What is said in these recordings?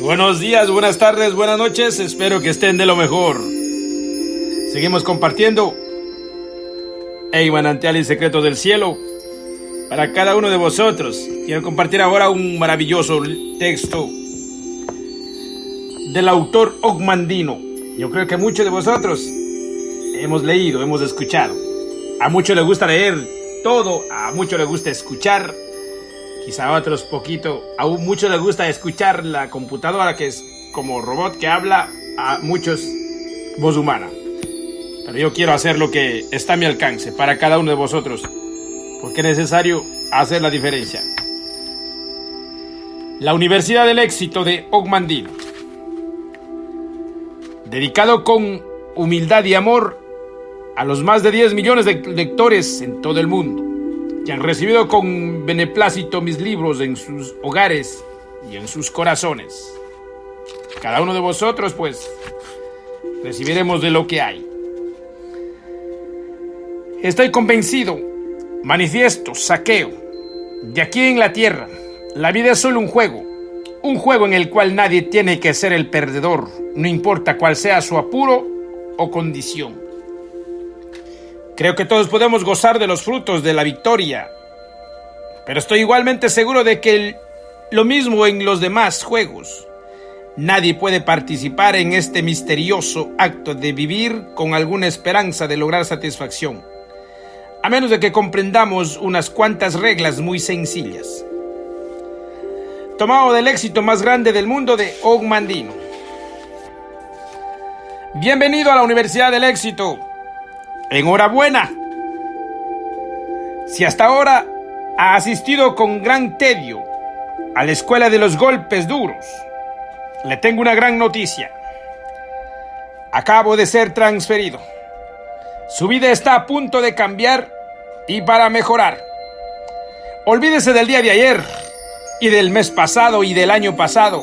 Buenos días, buenas tardes, buenas noches, espero que estén de lo mejor. Seguimos compartiendo manantiales secretos del cielo para cada uno de vosotros. Quiero compartir ahora un maravilloso texto del autor Ogmandino. Yo creo que muchos de vosotros hemos leído, hemos escuchado. A muchos les gusta leer todo, a muchos les gusta escuchar. Quizá a otros poquito, a muchos les gusta escuchar la computadora, que es como robot que habla, a muchos voz humana. Pero yo quiero hacer lo que está a mi alcance para cada uno de vosotros, porque es necesario hacer la diferencia. La Universidad del Éxito de Ogmandino. Dedicado con humildad y amor a los más de 10 millones de lectores en todo el mundo, que han recibido con beneplácito mis libros en sus hogares y en sus corazones. Cada uno de vosotros, pues, recibiremos de lo que hay. Estoy convencido, manifiesto, saqueo, de aquí en la tierra, la vida es solo un juego en el cual nadie tiene que ser el perdedor, no importa cuál sea su apuro o condición. Creo que todos podemos gozar de los frutos de la victoria, pero estoy igualmente seguro de que lo mismo en los demás juegos. Nadie puede participar en este misterioso acto de vivir con alguna esperanza de lograr satisfacción, a menos de que comprendamos unas cuantas reglas muy sencillas. Tomado del éxito más grande del mundo de Ogmandino. Bienvenido a la Universidad del Éxito. Enhorabuena. Si hasta ahora ha asistido con gran tedio a la escuela de los golpes duros, le tengo una gran noticia. Acabo de ser transferido. Su vida está a punto de cambiar y para mejorar. Olvídese del día de ayer y del mes pasado y del año pasado,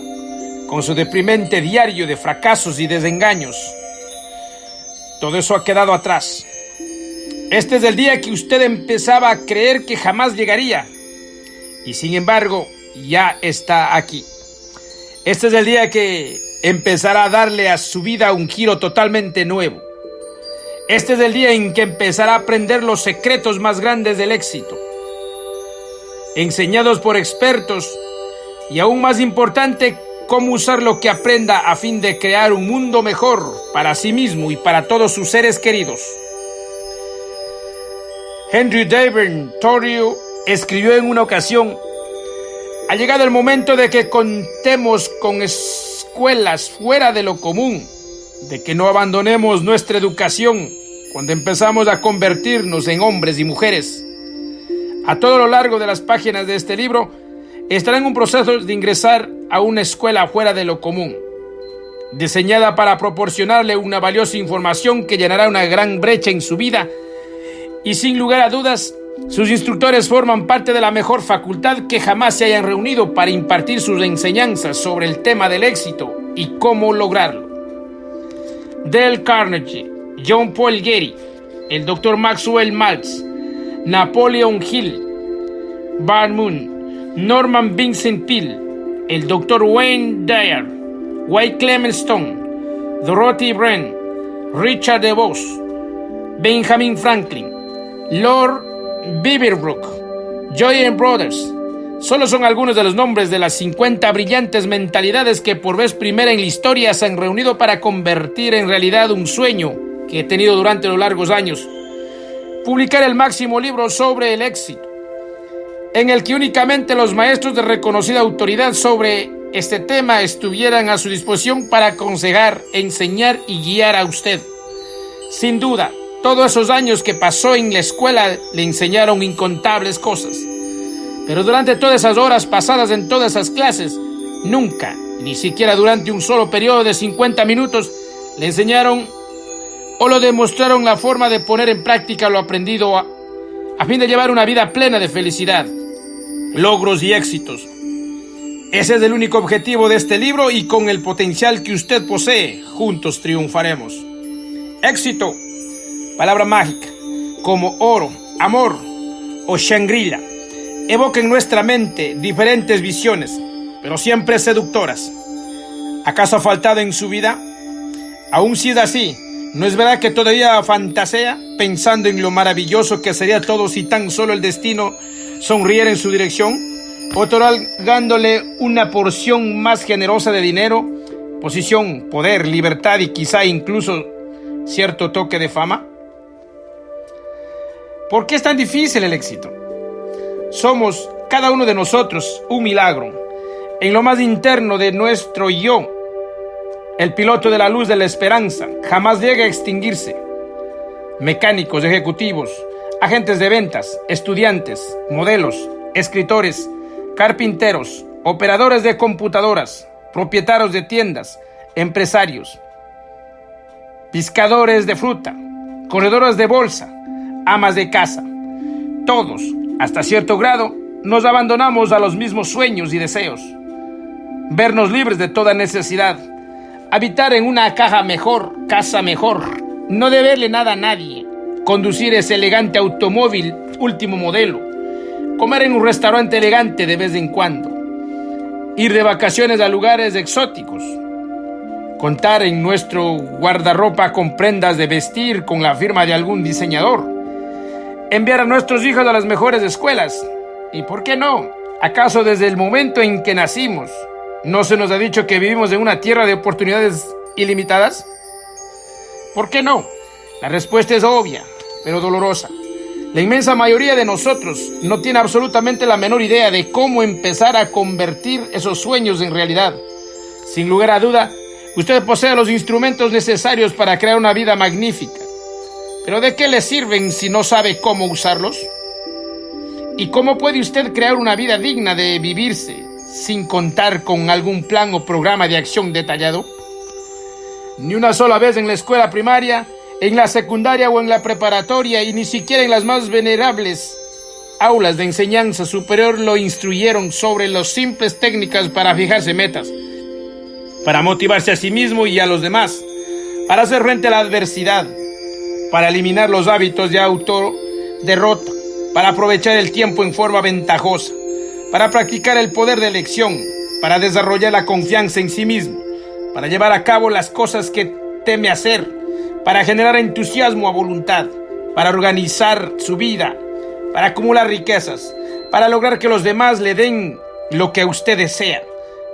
con su deprimente diario de fracasos y desengaños. Todo eso ha quedado atrás. Este es el día que usted empezaba a creer que jamás llegaría, y sin embargo, ya está aquí. Este es el día que empezará a darle a su vida un giro totalmente nuevo. Este es el día en que empezará a aprender los secretos más grandes del éxito, enseñados por expertos, y aún más importante, cómo usar lo que aprenda a fin de crear un mundo mejor para sí mismo y para todos sus seres queridos. Henry David Thoreau escribió en una ocasión: ha llegado el momento de que contemos con escuelas fuera de lo común, de que no abandonemos nuestra educación cuando empezamos a convertirnos en hombres y mujeres. A todo lo largo de las páginas de este libro estará en un proceso de ingresar a una escuela fuera de lo común, diseñada para proporcionarle una valiosa información que llenará una gran brecha en su vida. Y sin lugar a dudas, sus instructores forman parte de la mejor facultad que jamás se hayan reunido para impartir sus enseñanzas sobre el tema del éxito y cómo lograrlo. Dale Carnegie, John Paul Getty, el Dr. Maxwell Maltz, Napoleon Hill, Van Moon, Norman Vincent Peale, el Dr. Wayne Dyer, White Clement Stone, Dorothy Brand, Richard DeVos, Benjamin Franklin, Lord Beaverbrook, Joy Brothers, solo son algunos de los nombres de las 50 brillantes mentalidades que por vez primera en la historia se han reunido para convertir en realidad un sueño que he tenido durante los largos años: publicar el máximo libro sobre el éxito, en el que únicamente los maestros de reconocida autoridad sobre este tema estuvieran a su disposición para aconsejar, enseñar y guiar a usted. Sin duda, todos esos años que pasó en la escuela le enseñaron incontables cosas. Pero durante todas esas horas pasadas en todas esas clases, nunca, ni siquiera durante un solo periodo de 50 minutos, le enseñaron o lo demostraron la forma de poner en práctica lo aprendido a fin de llevar una vida plena de felicidad, logros y éxitos. Ese es el único objetivo de este libro, y con el potencial que usted posee, juntos triunfaremos. Éxito, palabra mágica, como oro, amor o Shangri-La, evoca en nuestra mente diferentes visiones, pero siempre seductoras. ¿Acaso ha faltado en su vida? Aún si es así, ¿no es verdad que todavía fantasea pensando en lo maravilloso que sería todo si tan solo el destino sonriera en su dirección, otorgándole una porción más generosa de dinero, posición, poder, libertad y quizá incluso cierto toque de fama? ¿Por qué es tan difícil el éxito? Somos, cada uno de nosotros, un milagro. En lo más interno de nuestro yo, el piloto de la luz de la esperanza jamás llega a extinguirse. Mecánicos, ejecutivos, agentes de ventas, estudiantes, modelos, escritores, carpinteros, operadores de computadoras, propietarios de tiendas, empresarios, pescadores de fruta, corredores de bolsa, amas de casa. Todos, hasta cierto grado, nos abandonamos a los mismos sueños y deseos. Vernos libres de toda necesidad, habitar en una caja mejor, casa mejor, no deberle nada a nadie, conducir ese elegante automóvil último modelo, comer en un restaurante elegante de vez en cuando, ir de vacaciones a lugares exóticos, contar en nuestro guardarropa con prendas de vestir con la firma de algún diseñador, enviar a nuestros hijos a las mejores escuelas. ¿Y por qué no? ¿Acaso desde el momento en que nacimos no se nos ha dicho que vivimos en una tierra de oportunidades ilimitadas? ¿Por qué no? La respuesta es obvia, pero dolorosa. La inmensa mayoría de nosotros no tiene absolutamente la menor idea de cómo empezar a convertir esos sueños en realidad. Sin lugar a duda, usted posee los instrumentos necesarios para crear una vida magnífica. ¿Pero de qué le sirven si no sabe cómo usarlos? ¿Y cómo puede usted crear una vida digna de vivirse sin contar con algún plan o programa de acción detallado? Ni una sola vez en la escuela primaria, en la secundaria o en la preparatoria, y ni siquiera en las más venerables aulas de enseñanza superior lo instruyeron sobre las simples técnicas para fijarse metas, para motivarse a sí mismo y a los demás, para hacer frente a la adversidad, para eliminar los hábitos de autoderrota, para aprovechar el tiempo en forma ventajosa, para practicar el poder de elección, para desarrollar la confianza en sí mismo, para llevar a cabo las cosas que teme hacer, para generar entusiasmo a voluntad, para organizar su vida, para acumular riquezas, para lograr que los demás le den lo que usted desea,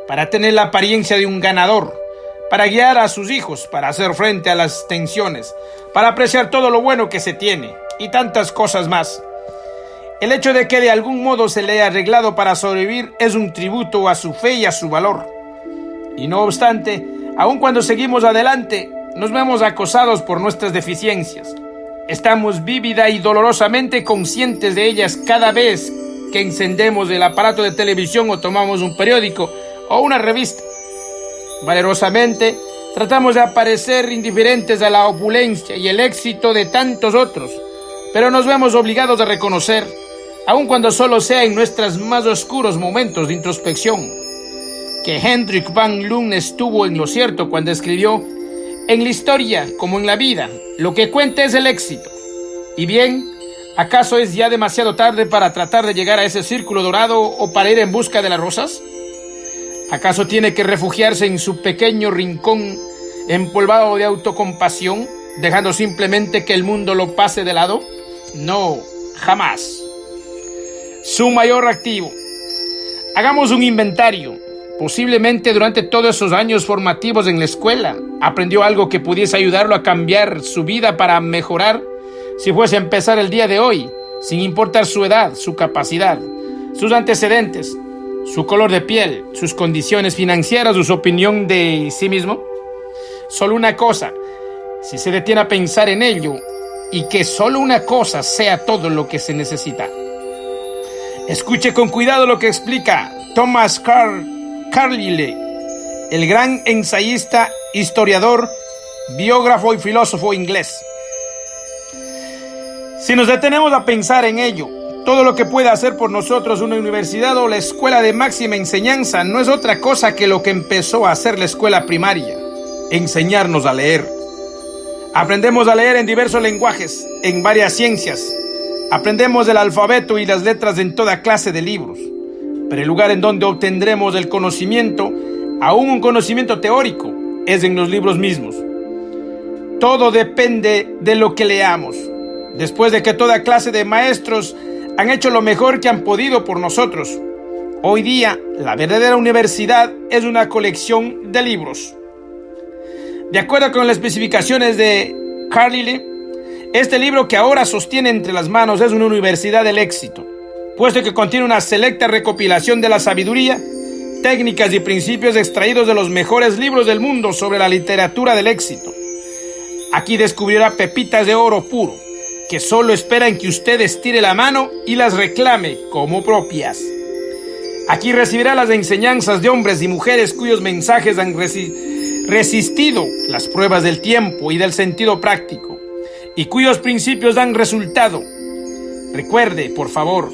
para tener la apariencia de un ganador, para guiar a sus hijos, para hacer frente a las tensiones, para apreciar todo lo bueno que se tiene y tantas cosas más. El hecho de que de algún modo se le haya arreglado para sobrevivir es un tributo a su fe y a su valor. Y no obstante, aun cuando seguimos adelante, nos vemos acosados por nuestras deficiencias. Estamos vívida y dolorosamente conscientes de ellas cada vez que encendemos el aparato de televisión o tomamos un periódico o una revista. Valerosamente, tratamos de aparecer indiferentes a la opulencia y el éxito de tantos otros, pero nos vemos obligados a reconocer, aun cuando solo sea en nuestros más oscuros momentos de introspección, que Hendrik van Loon estuvo en lo cierto cuando escribió: en la historia, como en la vida, lo que cuenta es el éxito. Y bien, ¿acaso es ya demasiado tarde para tratar de llegar a ese círculo dorado o para ir en busca de las rosas? ¿Acaso tiene que refugiarse en su pequeño rincón empolvado de autocompasión, dejando simplemente que el mundo lo pase de lado? No, jamás. Su mayor activo. Hagamos un inventario. Posiblemente durante todos esos años formativos en la escuela, aprendió algo que pudiese ayudarlo a cambiar su vida para mejorar si fuese a empezar el día de hoy, sin importar su edad, su capacidad, sus antecedentes, su color de piel, sus condiciones financieras, su opinión de sí mismo. Solo una cosa, si se detiene a pensar en ello, y que solo una cosa sea todo lo que se necesita. Escuche con cuidado lo que explica Thomas Carlyle, el gran ensayista, historiador, biógrafo y filósofo inglés. Si nos detenemos a pensar en ello, todo lo que puede hacer por nosotros una universidad o la escuela de máxima enseñanza no es otra cosa que lo que empezó a hacer la escuela primaria: enseñarnos a leer. Aprendemos a leer en diversos lenguajes, en varias ciencias. Aprendemos el alfabeto y las letras en toda clase de libros. Pero el lugar en donde obtendremos el conocimiento aún un conocimiento teórico, es en los libros mismos. Todo depende de lo que leamos. Después de que toda clase de maestros han hecho lo mejor que han podido por nosotros, hoy día la verdadera universidad es una colección de libros. De acuerdo con las especificaciones de Carlyle, este libro que ahora sostiene entre las manos es una universidad del éxito, puesto que contiene una selecta recopilación de la sabiduría, técnicas y principios extraídos de los mejores libros del mundo sobre la literatura del éxito. Aquí descubrirá pepitas de oro puro, que solo esperan que usted estire la mano y las reclame como propias. Aquí recibirá las enseñanzas de hombres y mujeres cuyos mensajes han resistido las pruebas del tiempo y del sentido práctico, y cuyos principios dan resultado. Recuerde, por favor,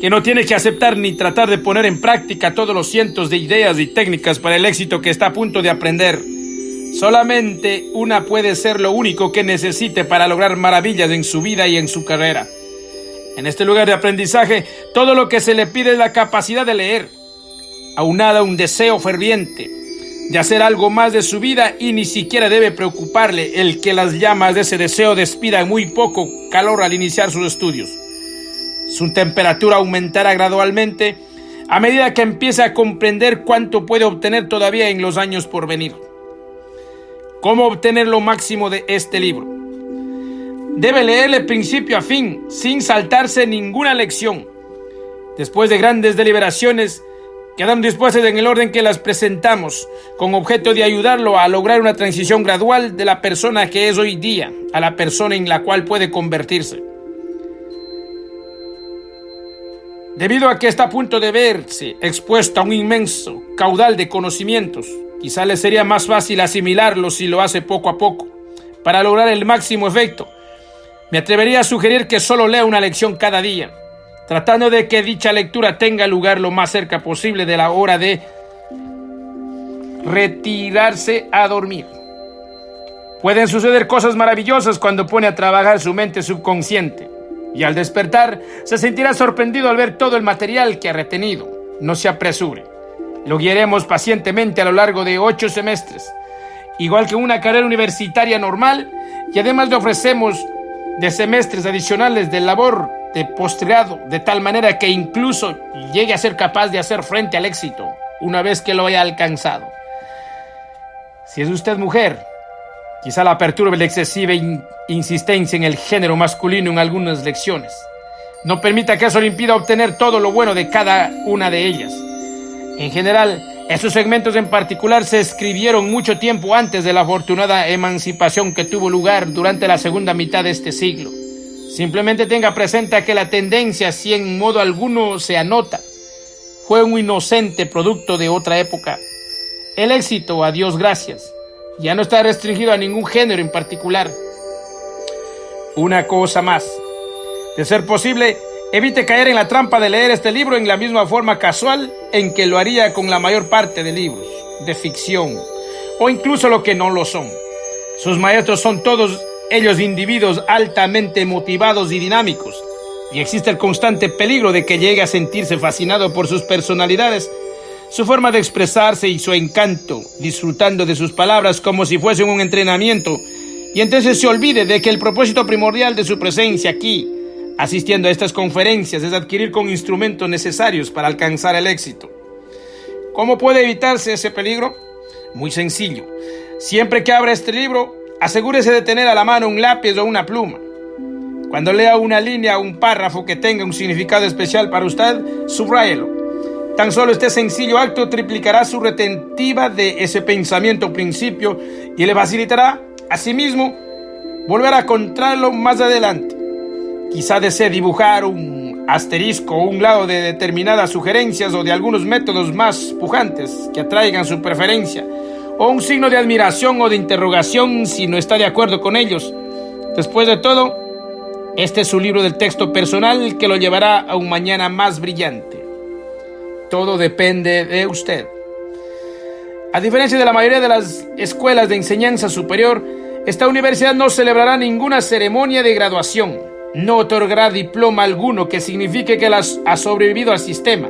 que no tiene que aceptar ni tratar de poner en práctica todos los cientos de ideas y técnicas para el éxito que está a punto de aprender. Solamente una puede ser lo único que necesite para lograr maravillas en su vida y en su carrera. En este lugar de aprendizaje, todo lo que se le pide es la capacidad de leer, aunada a un deseo ferviente de hacer algo más de su vida, y ni siquiera debe preocuparle el que las llamas de ese deseo despidan muy poco calor al iniciar sus estudios. Su temperatura aumentará gradualmente a medida que empiece a comprender cuánto puede obtener todavía en los años por venir. ¿Cómo obtener lo máximo de este libro? Debe leerle principio a fin, sin saltarse ninguna lección. Después de grandes deliberaciones, quedan dispuestas en el orden que las presentamos, con objeto de ayudarlo a lograr una transición gradual de la persona que es hoy día a la persona en la cual puede convertirse. Debido a que está a punto de verse expuesto a un inmenso caudal de conocimientos, quizá le sería más fácil asimilarlos si lo hace poco a poco. Para lograr el máximo efecto, me atrevería a sugerir que solo lea una lección cada día, tratando de que dicha lectura tenga lugar lo más cerca posible de la hora de retirarse a dormir. Pueden suceder cosas maravillosas cuando pone a trabajar su mente subconsciente, y al despertar se sentirá sorprendido al ver todo el material que ha retenido. No se apresure. Lo guiaremos pacientemente a lo largo de 8 semestres, igual que una carrera universitaria normal, y además le ofrecemos de semestres adicionales de labor de postgrado, de tal manera que incluso llegue a ser capaz de hacer frente al éxito una vez que lo haya alcanzado. Si es usted mujer, quizá la perturbe la excesiva insistencia en el género masculino en algunas lecciones. No permita que eso le impida obtener todo lo bueno de cada una de ellas. En general, estos segmentos en particular se escribieron mucho tiempo antes de la afortunada emancipación que tuvo lugar durante la segunda mitad de este siglo. Simplemente tenga presente que la tendencia, si en modo alguno se anota, fue un inocente producto de otra época. El éxito, a Dios gracias, ya no está restringido a ningún género en particular. Una cosa más. De ser posible, evite caer en la trampa de leer este libro en la misma forma casual en que lo haría con la mayor parte de libros de ficción, o incluso lo que no lo son. Sus maestros son todos ellos individuos altamente motivados y dinámicos, y existe el constante peligro de que llegue a sentirse fascinado por sus personalidades, su forma de expresarse y su encanto, disfrutando de sus palabras como si fuesen un entrenamiento, y entonces se olvide de que el propósito primordial de su presencia aquí, asistiendo a estas conferencias, es adquirir con instrumentos necesarios para alcanzar el éxito. ¿Cómo puede evitarse ese peligro? Muy sencillo. Siempre que abra este libro, asegúrese de tener a la mano un lápiz o una pluma. Cuando lea una línea o un párrafo que tenga un significado especial para usted, subráyelo. Tan solo este sencillo acto triplicará su retentiva de ese pensamiento o principio y le facilitará, asimismo, volver a encontrarlo más adelante. Quizá desee dibujar un asterisco o un lado de determinadas sugerencias o de algunos métodos más pujantes que atraigan su preferencia, o un signo de admiración o de interrogación si no está de acuerdo con ellos. Después de todo, este es su libro del texto personal que lo llevará a un mañana más brillante. Todo depende de usted. A diferencia de la mayoría de las escuelas de enseñanza superior, esta universidad no celebrará ninguna ceremonia de graduación, no otorgará diploma alguno que signifique que ha sobrevivido al sistema,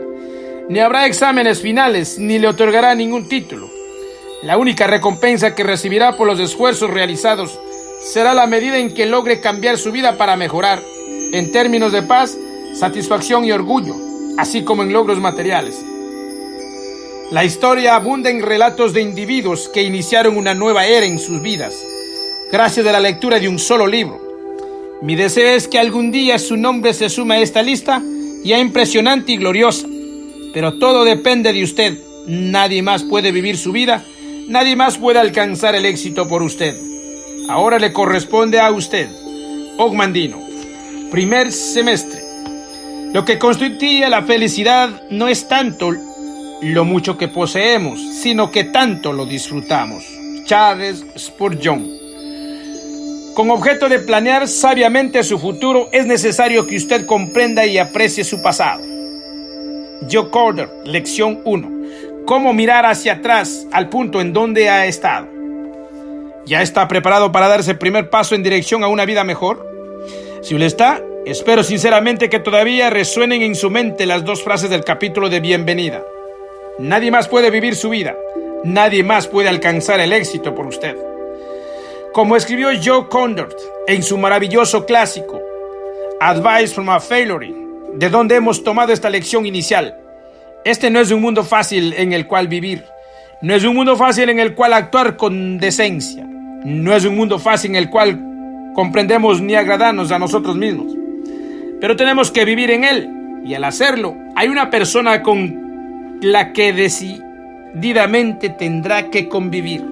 ni habrá exámenes finales, ni le otorgará ningún título. La única recompensa que recibirá por los esfuerzos realizados será la medida en que logre cambiar su vida para mejorar, en términos de paz, satisfacción y orgullo, así como en logros materiales. La historia abunda en relatos de individuos que iniciaron una nueva era en sus vidas, gracias a la lectura de un solo libro. Mi deseo es que algún día su nombre se sume a esta lista ya impresionante y gloriosa, pero todo depende de usted. Nadie más puede vivir su vida, nadie más puede alcanzar el éxito por usted. Ahora le corresponde a usted. Ogmandino, primer semestre. Lo que constituye la felicidad no es tanto lo mucho que poseemos, sino que tanto lo disfrutamos. Charles Spurgeon. Con objeto de planear sabiamente su futuro, es necesario que usted comprenda y aprecie su pasado. Joe Corder, lección 1. Cómo mirar hacia atrás al punto en donde ha estado. ¿Ya está preparado para darse el primer paso en dirección a una vida mejor? Si lo está, espero sinceramente que todavía resuenen en su mente las dos frases del capítulo de bienvenida. Nadie más puede vivir su vida. Nadie más puede alcanzar el éxito por usted. Como escribió Joe Condor en su maravilloso clásico Advice from a Failure, de donde hemos tomado esta lección inicial. Este no es un mundo fácil en el cual vivir. No es un mundo fácil en el cual actuar con decencia. No es un mundo fácil en el cual comprendemos ni agradarnos a nosotros mismos. Pero tenemos que vivir en él. Y al hacerlo, hay una persona con la que decididamente tendrá que convivir.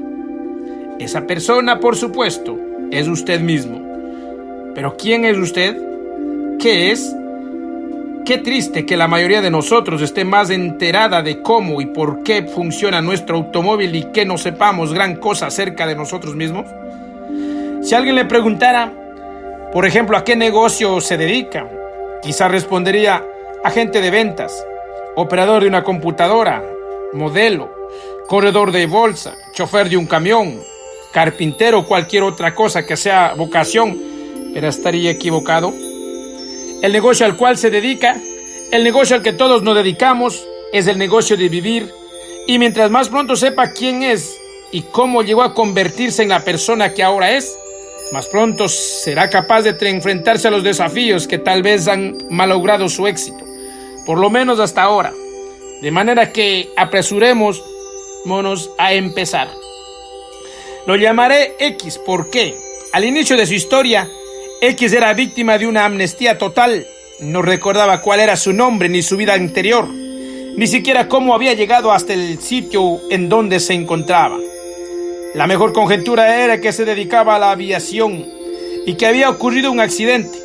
Esa persona, por supuesto, es usted mismo. ¿Pero quién es usted? ¿Qué es? Qué triste que la mayoría de nosotros esté más enterada de cómo y por qué funciona nuestro automóvil y que no sepamos gran cosa acerca de nosotros mismos. Si alguien le preguntara, por ejemplo, a qué negocio se dedica, quizá respondería agente de ventas, operador de una computadora, modelo, corredor de bolsa, chofer de un camión, carpintero o cualquier otra cosa que sea vocación, pero estaría equivocado. El negocio al cual se dedica, el negocio al que todos nos dedicamos, es el negocio de vivir, y mientras más pronto sepa quién es y cómo llegó a convertirse en la persona que ahora es, más pronto será capaz de enfrentarse a los desafíos que tal vez han malogrado su éxito, por lo menos hasta ahora. De manera que apresurémonos a empezar. Lo llamaré X, ¿por qué? Al inicio de su historia, X era víctima de una amnistía total. No recordaba cuál era su nombre ni su vida anterior, ni siquiera cómo había llegado hasta el sitio en donde se encontraba. La mejor conjetura era que se dedicaba a la aviación y que había ocurrido un accidente.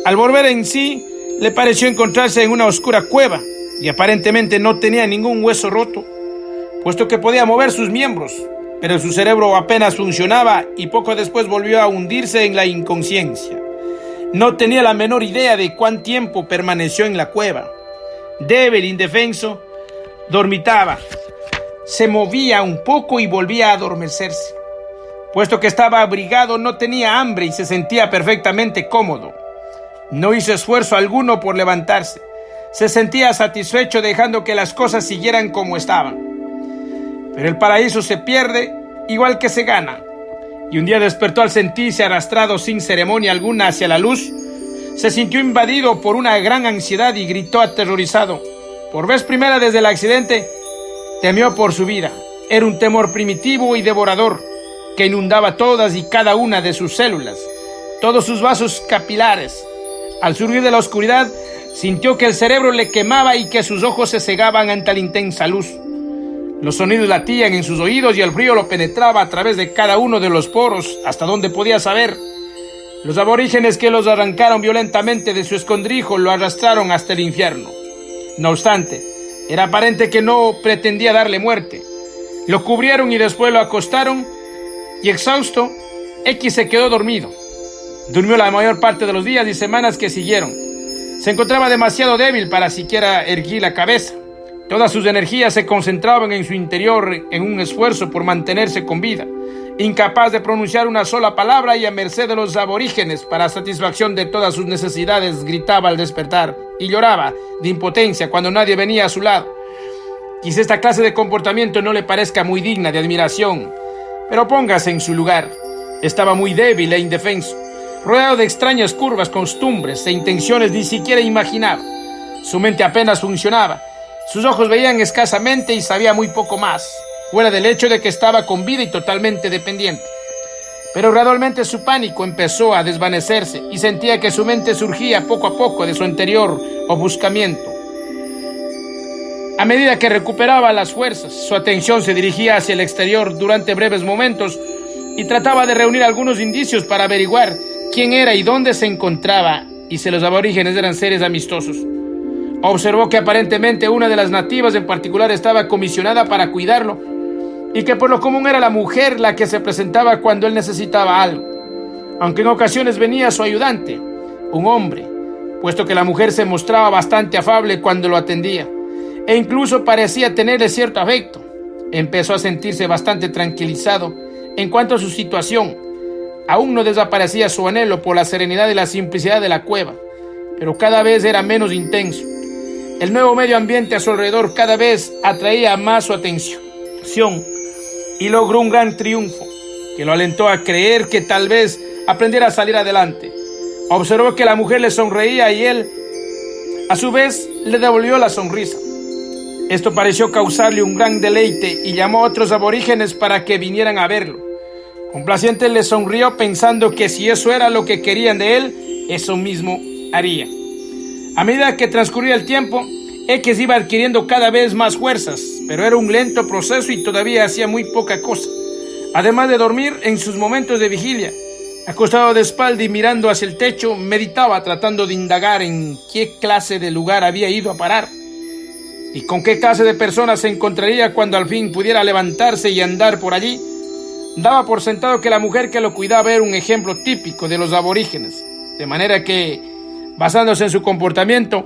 Al volver en sí, le pareció encontrarse en una oscura cueva y aparentemente no tenía ningún hueso roto, puesto que podía mover sus miembros, pero su cerebro apenas funcionaba y poco después volvió a hundirse en la inconsciencia. No tenía la menor idea de cuán tiempo permaneció en la cueva. Débil, indefenso, dormitaba. Se movía un poco y volvía a adormecerse. Puesto que estaba abrigado, no tenía hambre y se sentía perfectamente cómodo. No hizo esfuerzo alguno por levantarse. Se sentía satisfecho dejando que las cosas siguieran como estaban. Pero el paraíso se pierde igual que se gana. Y un día despertó al sentirse arrastrado sin ceremonia alguna hacia la luz. Se sintió invadido por una gran ansiedad y gritó aterrorizado. Por vez primera desde el accidente, temió por su vida. Era un temor primitivo y devorador que inundaba todas y cada una de sus células, todos sus vasos capilares. Al surgir de la oscuridad, sintió que el cerebro le quemaba y que sus ojos se cegaban ante la intensa luz. Los sonidos latían en sus oídos y el frío lo penetraba a través de cada uno de los poros hasta donde podía saber. Los aborígenes que los arrancaron violentamente de su escondrijo lo arrastraron hasta el infierno. No obstante, era aparente que no pretendía darle muerte. Lo cubrieron y después lo acostaron y exhausto, X se quedó dormido. Durmió la mayor parte de los días y semanas que siguieron. Se encontraba demasiado débil para siquiera erguir la cabeza. Todas sus energías se concentraban en su interior en un esfuerzo por mantenerse con vida, incapaz de pronunciar una sola palabra y a merced de los aborígenes. Para satisfacción de todas sus necesidades, gritaba al despertar y lloraba de impotencia cuando nadie venía a su lado. Quizá esta clase de comportamiento no le parezca muy digna de admiración, pero póngase en su lugar. Estaba muy débil e indefenso, rodeado de extrañas curvas, costumbres e intenciones ni siquiera imaginaba. Su mente apenas funcionaba, sus ojos veían escasamente y sabía muy poco más, fuera del hecho de que estaba con vida y totalmente dependiente. Pero gradualmente su pánico empezó a desvanecerse y sentía que su mente surgía poco a poco de su anterior ofuscamiento. A medida que recuperaba las fuerzas, su atención se dirigía hacia el exterior durante breves momentos y trataba de reunir algunos indicios para averiguar quién era y dónde se encontraba y si los aborígenes eran seres amistosos. Observó que aparentemente una de las nativas en particular estaba comisionada para cuidarlo y que por lo común era la mujer la que se presentaba cuando él necesitaba algo, aunque en ocasiones venía su ayudante, un hombre, puesto que la mujer se mostraba bastante afable cuando lo atendía e incluso parecía tenerle cierto afecto. Empezó a sentirse bastante tranquilizado en cuanto a su situación. Aún no desaparecía su anhelo por la serenidad y la simplicidad de la cueva, pero cada vez era menos intenso. El nuevo medio ambiente a su alrededor cada vez atraía más su atención y logró un gran triunfo que lo alentó a creer que tal vez aprendiera a salir adelante. Observó que la mujer le sonreía y él, a su vez, le devolvió la sonrisa. Esto pareció causarle un gran deleite y llamó a otros aborígenes para que vinieran a verlo. Complaciente le sonrió pensando que si eso era lo que querían de él, eso mismo haría. A medida que transcurría el tiempo, X iba adquiriendo cada vez más fuerzas, pero era un lento proceso y todavía hacía muy poca cosa. Además de dormir en sus momentos de vigilia, acostado de espalda y mirando hacia el techo, meditaba tratando de indagar en qué clase de lugar había ido a parar y con qué clase de personas se encontraría cuando al fin pudiera levantarse y andar por allí. Daba por sentado que la mujer que lo cuidaba era un ejemplo típico de los aborígenes, de manera que, basándose en su comportamiento,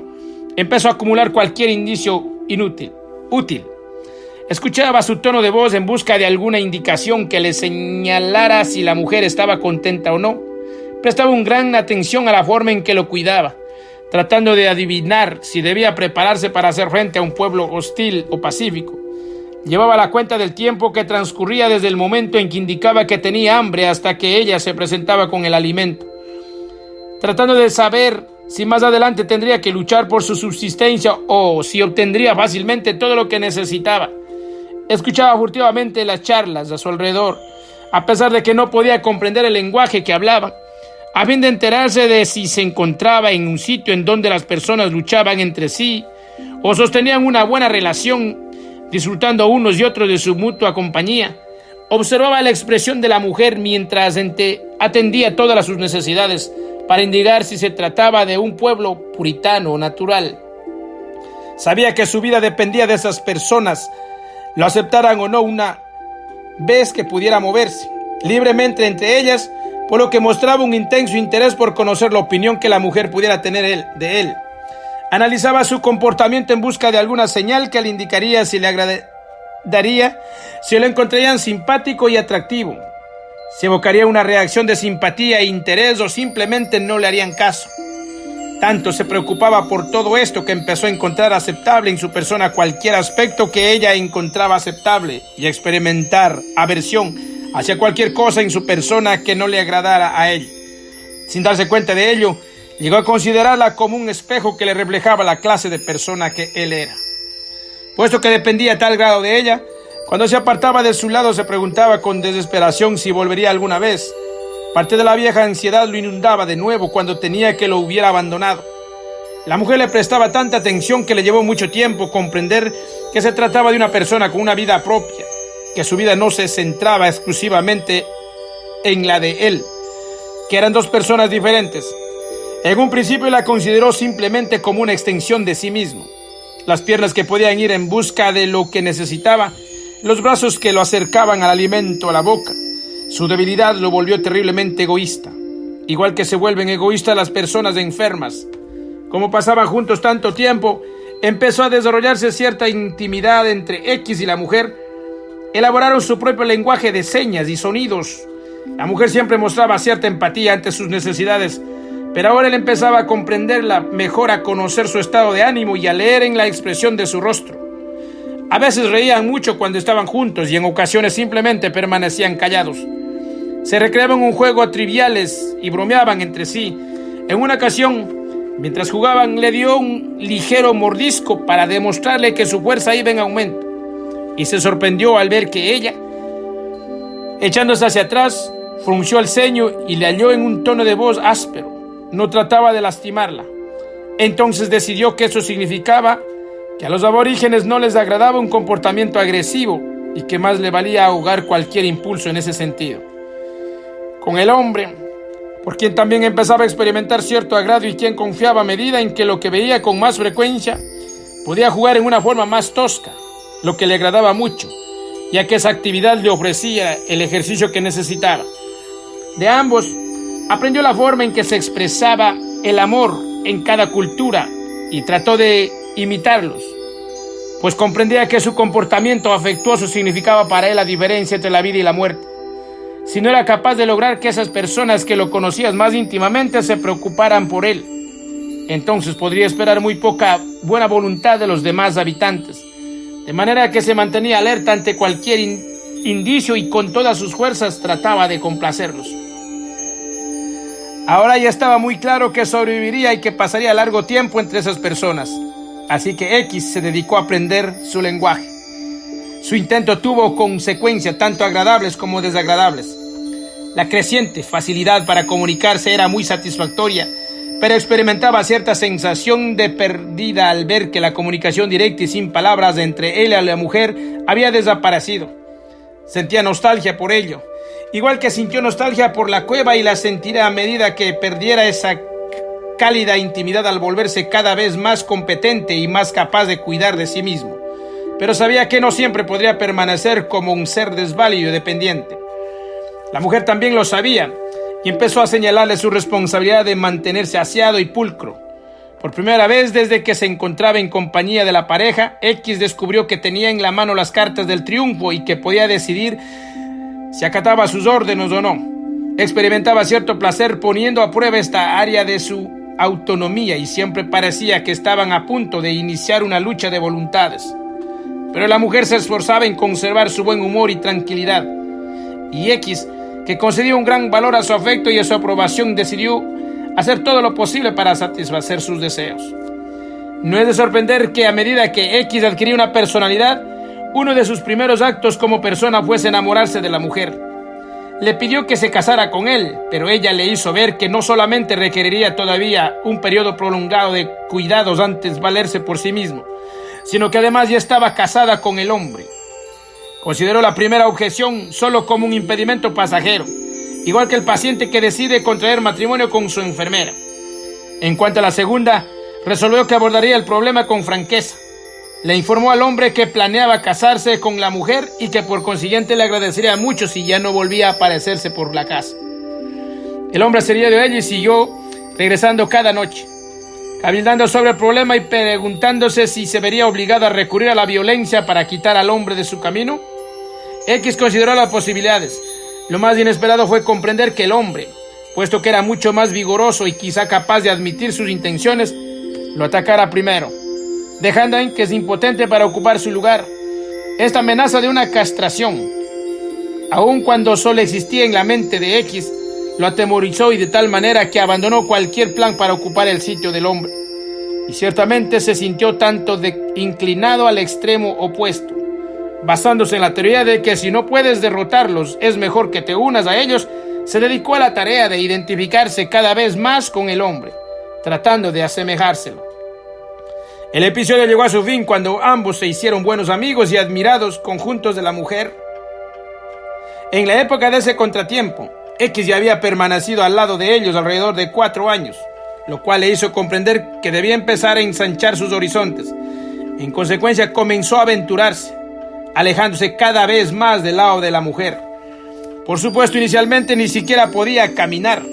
empezó a acumular cualquier indicio útil. Escuchaba su tono de voz en busca de alguna indicación que le señalara si la mujer estaba contenta o no. Prestaba una gran atención a la forma en que lo cuidaba, tratando de adivinar si debía prepararse para hacer frente a un pueblo hostil o pacífico. Llevaba la cuenta del tiempo que transcurría desde el momento en que indicaba que tenía hambre hasta que ella se presentaba con el alimento, tratando de saber si más adelante tendría que luchar por su subsistencia o si obtendría fácilmente todo lo que necesitaba. Escuchaba furtivamente las charlas a su alrededor, a pesar de que no podía comprender el lenguaje que hablaban, a fin de enterarse de si se encontraba en un sitio en donde las personas luchaban entre sí o sostenían una buena relación, disfrutando unos y otros de su mutua compañía. Observaba la expresión de la mujer mientras atendía todas sus necesidades para indicar si se trataba de un pueblo puritano o natural. Sabía que su vida dependía de esas personas, lo aceptaran o no una vez que pudiera moverse libremente entre ellas, por lo que mostraba un intenso interés por conocer la opinión que la mujer pudiera tener de él. Analizaba su comportamiento en busca de alguna señal que le indicaría si le agradaría, si lo encontrarían simpático y atractivo, si evocaría una reacción de simpatía e interés o simplemente no le harían caso. Tanto se preocupaba por todo esto que empezó a encontrar aceptable en su persona cualquier aspecto que ella encontraba aceptable y a experimentar aversión hacia cualquier cosa en su persona que no le agradara a él. Sin darse cuenta de ello, llegó a considerarla como un espejo que le reflejaba la clase de persona que él era. Puesto que dependía a tal grado de ella, cuando se apartaba de su lado se preguntaba con desesperación si volvería alguna vez. Parte de la vieja ansiedad lo inundaba de nuevo cuando tenía que lo hubiera abandonado. La mujer le prestaba tanta atención que le llevó mucho tiempo comprender que se trataba de una persona con una vida propia, que su vida no se centraba exclusivamente en la de él, que eran dos personas diferentes. En un principio la consideró simplemente como una extensión de sí mismo, las piernas que podían ir en busca de lo que necesitaba, los brazos que lo acercaban al alimento a la boca. Su debilidad lo volvió terriblemente egoísta, igual que se vuelven egoístas las personas enfermas. Como pasaban juntos tanto tiempo, empezó a desarrollarse cierta intimidad entre X y la mujer. Elaboraron su propio lenguaje de señas y sonidos. La mujer siempre mostraba cierta empatía ante sus necesidades, pero ahora él empezaba a comprenderla mejor, a conocer su estado de ánimo y a leer en la expresión de su rostro. A veces reían mucho cuando estaban juntos y en ocasiones simplemente permanecían callados. Se recreaban en un juego triviales y bromeaban entre sí. En una ocasión, mientras jugaban, le dio un ligero mordisco para demostrarle que su fuerza iba en aumento. Y se sorprendió al ver que ella, echándose hacia atrás, frunció el ceño y le halló en un tono de voz áspero. No trataba de lastimarla. Entonces decidió que eso significaba que a los aborígenes no les agradaba un comportamiento agresivo y que más le valía ahogar cualquier impulso en ese sentido. Con el hombre, por quien también empezaba a experimentar cierto agrado y quien confiaba a medida en que lo que veía con más frecuencia podía jugar en una forma más tosca, lo que le agradaba mucho, ya que esa actividad le ofrecía el ejercicio que necesitaba. De ambos, aprendió la forma en que se expresaba el amor en cada cultura y trató de imitarlos, pues comprendía que su comportamiento afectuoso significaba para él la diferencia entre la vida y la muerte. Si no era capaz de lograr que esas personas que lo conocían más íntimamente se preocuparan por él, entonces podría esperar muy poca buena voluntad de los demás habitantes, de manera que se mantenía alerta ante cualquier indicio y con todas sus fuerzas trataba de complacerlos. Ahora ya estaba muy claro que sobreviviría y que pasaría largo tiempo entre esas personas, así que X se dedicó a aprender su lenguaje. Su intento tuvo consecuencias tanto agradables como desagradables. La creciente facilidad para comunicarse era muy satisfactoria, pero experimentaba cierta sensación de pérdida al ver que la comunicación directa y sin palabras entre él y la mujer había desaparecido. Sentía nostalgia por ello, igual que sintió nostalgia por la cueva y la sentirá a medida que perdiera esa cálida intimidad al volverse cada vez más competente y más capaz de cuidar de sí mismo. Pero sabía que no siempre podría permanecer como un ser desválido y dependiente. La mujer también lo sabía y empezó a señalarle su responsabilidad de mantenerse aseado y pulcro. Por primera vez desde que se encontraba en compañía de la pareja, X descubrió que tenía en la mano las cartas del triunfo y que podía decidir si acataba sus órdenes o no. Experimentaba cierto placer poniendo a prueba esta área de su autonomía y siempre parecía que estaban a punto de iniciar una lucha de voluntades. Pero la mujer se esforzaba en conservar su buen humor y tranquilidad. Y X, que concedía un gran valor a su afecto y a su aprobación, decidió hacer todo lo posible para satisfacer sus deseos. No es de sorprender que a medida que X adquiría una personalidad, uno de sus primeros actos como persona fuese enamorarse de la mujer. Le pidió que se casara con él, pero ella le hizo ver que no solamente requeriría todavía un periodo prolongado de cuidados antes de valerse por sí mismo, sino que además ya estaba casada con el hombre. Consideró la primera objeción solo como un impedimento pasajero, igual que el paciente que decide contraer matrimonio con su enfermera. En cuanto a la segunda, resolvió que abordaría el problema con franqueza. Le informó al hombre que planeaba casarse con la mujer y que por consiguiente le agradecería mucho si ya no volvía a aparecerse por la casa. El hombre se rió de ella y siguió regresando cada noche, cabildando sobre el problema y preguntándose si se vería obligado a recurrir a la violencia para quitar al hombre de su camino. X consideró las posibilidades. Lo más inesperado fue comprender que el hombre, puesto que era mucho más vigoroso y quizá capaz de admitir sus intenciones, lo atacara primero, dejando a X impotente para ocupar su lugar. Esta amenaza de una castración, aun cuando solo existía en la mente de X, lo atemorizó y de tal manera que abandonó cualquier plan para ocupar el sitio del hombre. Y ciertamente se sintió tanto inclinado al extremo opuesto. Basándose en la teoría de que si no puedes derrotarlos, es mejor que te unas a ellos, se dedicó a la tarea de identificarse cada vez más con el hombre, tratando de asemejárselo. El episodio llegó a su fin cuando ambos se hicieron buenos amigos y admirados conjuntos de la mujer. En la época de ese contratiempo, X ya había permanecido al lado de ellos alrededor de 4 años, lo cual le hizo comprender que debía empezar a ensanchar sus horizontes. En consecuencia, comenzó a aventurarse, alejándose cada vez más del lado de la mujer. Por supuesto, inicialmente ni siquiera podía caminar,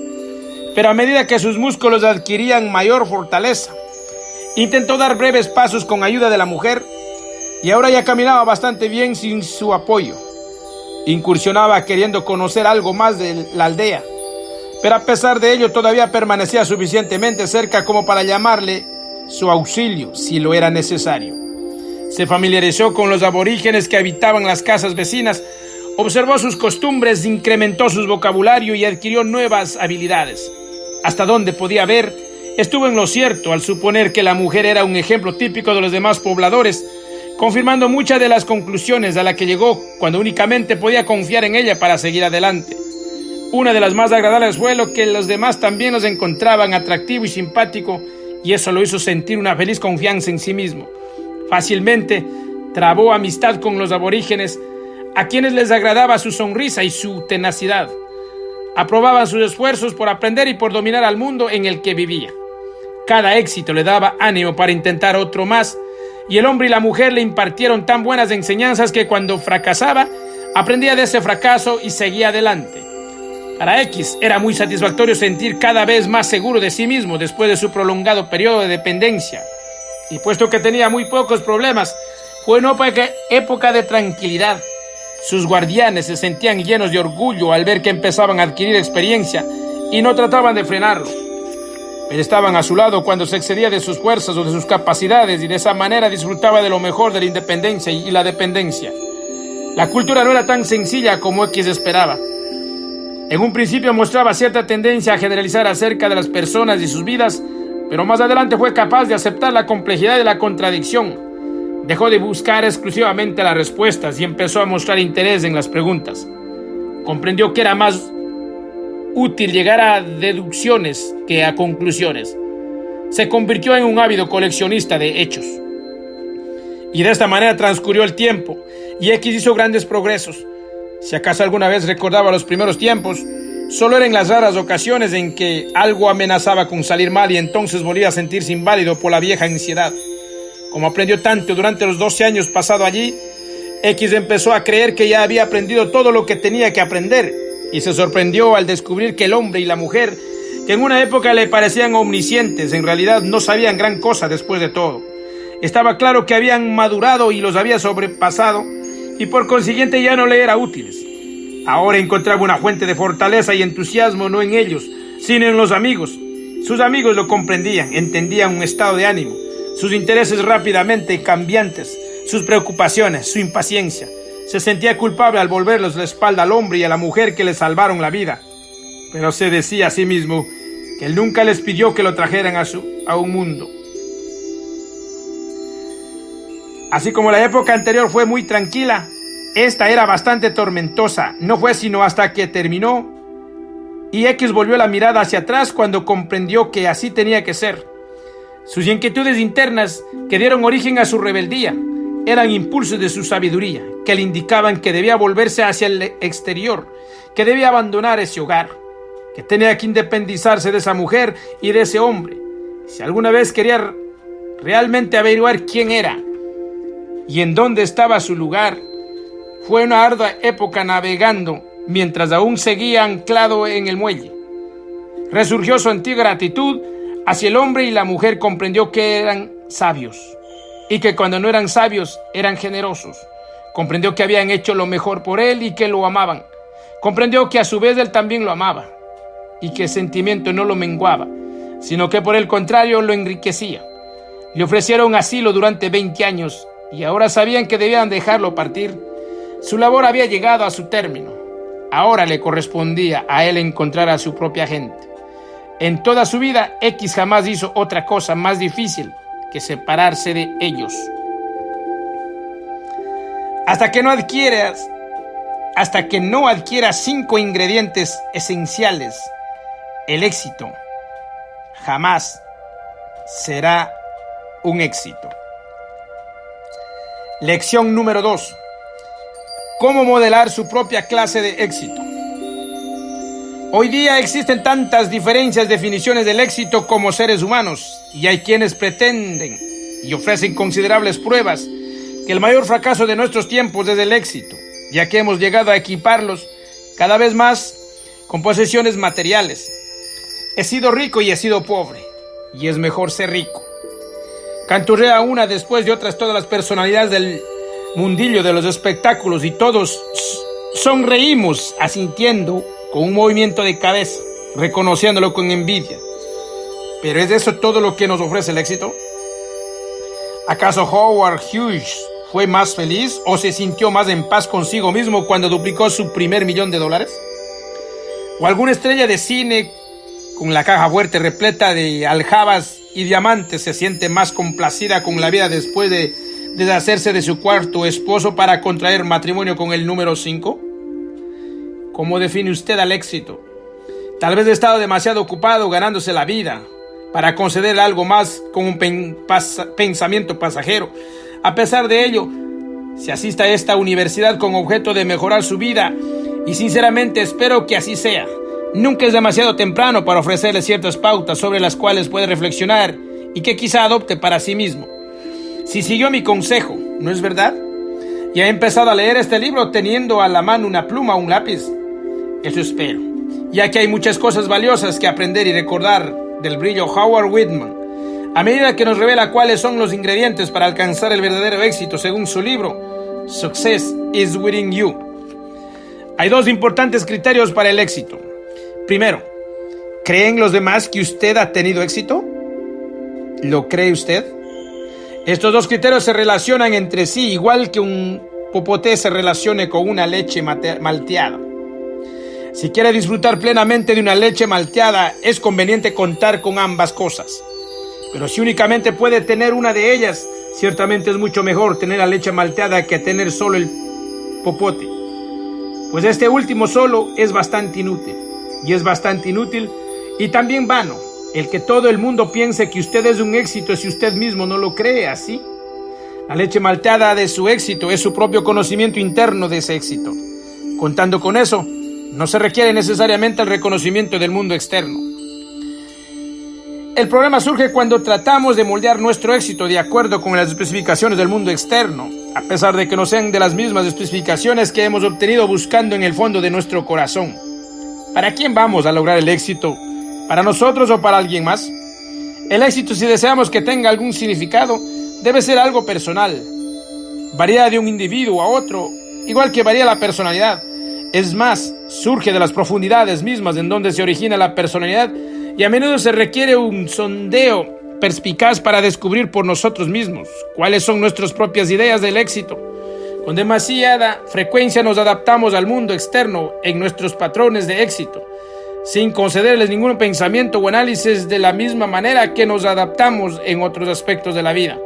pero a medida que sus músculos adquirían mayor fortaleza, intentó dar breves pasos con ayuda de la mujer y ahora ya caminaba bastante bien sin su apoyo. Incursionaba queriendo conocer algo más de la aldea, pero a pesar de ello todavía permanecía suficientemente cerca como para llamarle su auxilio si lo era necesario. Se familiarizó con los aborígenes que habitaban las casas vecinas, observó sus costumbres, incrementó su vocabulario y adquirió nuevas habilidades. Hasta donde podía ver, estuvo en lo cierto al suponer que la mujer era un ejemplo típico de los demás pobladores, confirmando muchas de las conclusiones a las que llegó cuando únicamente podía confiar en ella para seguir adelante. Una de las más agradables fue lo que los demás también los encontraban atractivo y simpático, y eso lo hizo sentir una feliz confianza en sí mismo. Fácilmente trabó amistad con los aborígenes, a quienes les agradaba su sonrisa y su tenacidad. Aprobaban sus esfuerzos por aprender y por dominar al mundo en el que vivía. Cada éxito le daba ánimo para intentar otro más, y el hombre y la mujer le impartieron tan buenas enseñanzas que cuando fracasaba, aprendía de ese fracaso y seguía adelante. Para X era muy satisfactorio sentir cada vez más seguro de sí mismo después de su prolongado periodo de dependencia. Y puesto que tenía muy pocos problemas, fue una época de tranquilidad. Sus guardianes se sentían llenos de orgullo al ver que empezaban a adquirir experiencia y no trataban de frenarlo. Pero estaban a su lado cuando se excedía de sus fuerzas o de sus capacidades, y de esa manera disfrutaba de lo mejor de la independencia y la dependencia. La cultura no era tan sencilla como X esperaba. En un principio mostraba cierta tendencia a generalizar acerca de las personas y sus vidas, pero más adelante fue capaz de aceptar la complejidad de la contradicción. Dejó de buscar exclusivamente las respuestas y empezó a mostrar interés en las preguntas. Comprendió que era más útil llegar a deducciones que a conclusiones. Se convirtió en un ávido coleccionista de hechos. Y de esta manera transcurrió el tiempo, y X hizo grandes progresos. Si acaso alguna vez recordaba los primeros tiempos, solo eran las raras ocasiones en que algo amenazaba con salir mal y entonces volvía a sentirse inválido por la vieja ansiedad. Como aprendió tanto durante los 12 años pasados allí, X empezó a creer que ya había aprendido todo lo que tenía que aprender, y se sorprendió al descubrir que el hombre y la mujer, que en una época le parecían omniscientes, en realidad no sabían gran cosa después de todo. Estaba claro que habían madurado y los había sobrepasado, y por consiguiente ya no le eran útiles. Ahora encontraba una fuente de fortaleza y entusiasmo no en ellos, sino en los amigos. Sus amigos lo comprendían, entendían un estado de ánimo, sus intereses rápidamente cambiantes, sus preocupaciones, su impaciencia. Se sentía culpable al volverles la espalda al hombre y a la mujer que le salvaron la vida. Pero se decía a sí mismo que él nunca les pidió que lo trajeran a un mundo. Así como la época anterior fue muy tranquila, esta era bastante tormentosa. No fue sino hasta que terminó y X volvió la mirada hacia atrás cuando comprendió que así tenía que ser. Sus inquietudes internas que dieron origen a su rebeldía eran impulsos de su sabiduría que le indicaban que debía volverse hacia el exterior, que debía abandonar ese hogar, que tenía que independizarse de esa mujer y de ese hombre. Si alguna vez quería realmente averiguar quién era y en dónde estaba su lugar, fue una ardua época navegando mientras aún seguía anclado en el muelle. Resurgió su antigua gratitud hacia el hombre y la mujer comprendió que eran sabios y que cuando no eran sabios eran generosos. Comprendió que habían hecho lo mejor por él y que lo amaban. Comprendió que a su vez él también lo amaba y que el sentimiento no lo menguaba, sino que por el contrario lo enriquecía. Le ofrecieron asilo durante 20 años y ahora sabían que debían dejarlo partir. Su labor había llegado a su término. Ahora le correspondía a él encontrar a su propia gente. En toda su vida, X jamás hizo otra cosa más difícil que separarse de ellos. Hasta que no adquieras 5 ingredientes esenciales, el éxito jamás será un éxito. Lección número 2. ¿Cómo modelar su propia clase de éxito? Hoy día existen tantas diferentes definiciones del éxito como seres humanos, y hay quienes pretenden y ofrecen considerables pruebas que el mayor fracaso de nuestros tiempos es el éxito, ya que hemos llegado a equiparlos cada vez más con posesiones materiales. He sido rico y he sido pobre, y es mejor ser rico. Canturrea una después de otras todas las personalidades del mundillo de los espectáculos y todos sonreímos asintiendo con un movimiento de cabeza, reconociéndolo con envidia. ¿Pero es eso todo lo que nos ofrece el éxito? ¿Acaso Howard Hughes fue más feliz o se sintió más en paz consigo mismo cuando duplicó su primer $1.000.000? ¿O alguna estrella de cine con la caja fuerte repleta de aljabas y diamantes se siente más complacida con la vida después de deshacerse de su cuarto esposo para contraer matrimonio con el número 5? ¿Cómo define usted al éxito? Tal vez ha estado demasiado ocupado ganándose la vida para conceder algo más con un pensamiento pasajero. A pesar de ello, se asiste a esta universidad con objeto de mejorar su vida y sinceramente espero que así sea. Nunca es demasiado temprano para ofrecerle ciertas pautas sobre las cuales puede reflexionar y que quizá adopte para sí mismo. Si siguió mi consejo, ¿no es verdad? Y ha empezado a leer este libro teniendo a la mano una pluma o un lápiz. Eso espero, ya que hay muchas cosas valiosas que aprender y recordar del brillo Howard Whitman, a medida que nos revela cuáles son los ingredientes para alcanzar el verdadero éxito según su libro Success is Within You. Hay 2 importantes criterios para el éxito. Primero, ¿creen los demás que usted ha tenido éxito? ¿Lo cree usted? Estos 2 criterios se relacionan entre sí, igual que un popote se relacione con una leche malteada. Si quiere disfrutar plenamente de una leche malteada, es conveniente contar con ambas cosas. Pero si únicamente puede tener una de ellas, ciertamente es mucho mejor tener la leche malteada que tener solo el popote. Pues este último solo es bastante inútil. Y es bastante inútil y también vano el que todo el mundo piense que usted es un éxito si usted mismo no lo cree así. La leche malteada de su éxito es su propio conocimiento interno de ese éxito. Contando con eso, no se requiere necesariamente el reconocimiento del mundo externo. El problema surge cuando tratamos de moldear nuestro éxito de acuerdo con las especificaciones del mundo externo, a pesar de que no sean de las mismas especificaciones que hemos obtenido buscando en el fondo de nuestro corazón. ¿Para quién vamos a lograr el éxito? ¿Para nosotros o para alguien más? El éxito, si deseamos que tenga algún significado, debe ser algo personal. Varía de un individuo a otro, igual que varía la personalidad. Es más, surge de las profundidades mismas en donde se origina la personalidad y a menudo se requiere un sondeo perspicaz para descubrir por nosotros mismos cuáles son nuestras propias ideas del éxito. Con demasiada frecuencia nos adaptamos al mundo externo en nuestros patrones de éxito, sin concederles ningún pensamiento o análisis de la misma manera que nos adaptamos en otros aspectos de la vida.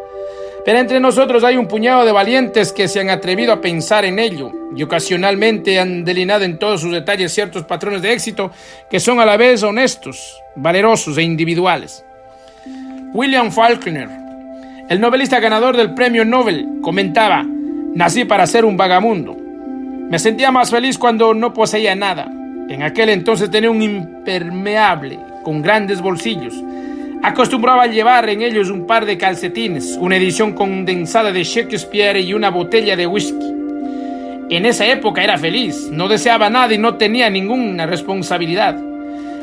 Pero entre nosotros hay un puñado de valientes que se han atrevido a pensar en ello y ocasionalmente han delineado en todos sus detalles ciertos patrones de éxito que son a la vez honestos, valerosos e individuales. William Faulkner, el novelista ganador del premio Nobel, comentaba: nací para ser un vagabundo. Me sentía más feliz cuando no poseía nada. En aquel entonces tenía un impermeable con grandes bolsillos. Acostumbraba a llevar en ellos un par de calcetines, una edición condensada de Shakespeare y una botella de whisky. En esa época era feliz, no deseaba nada y no tenía ninguna responsabilidad.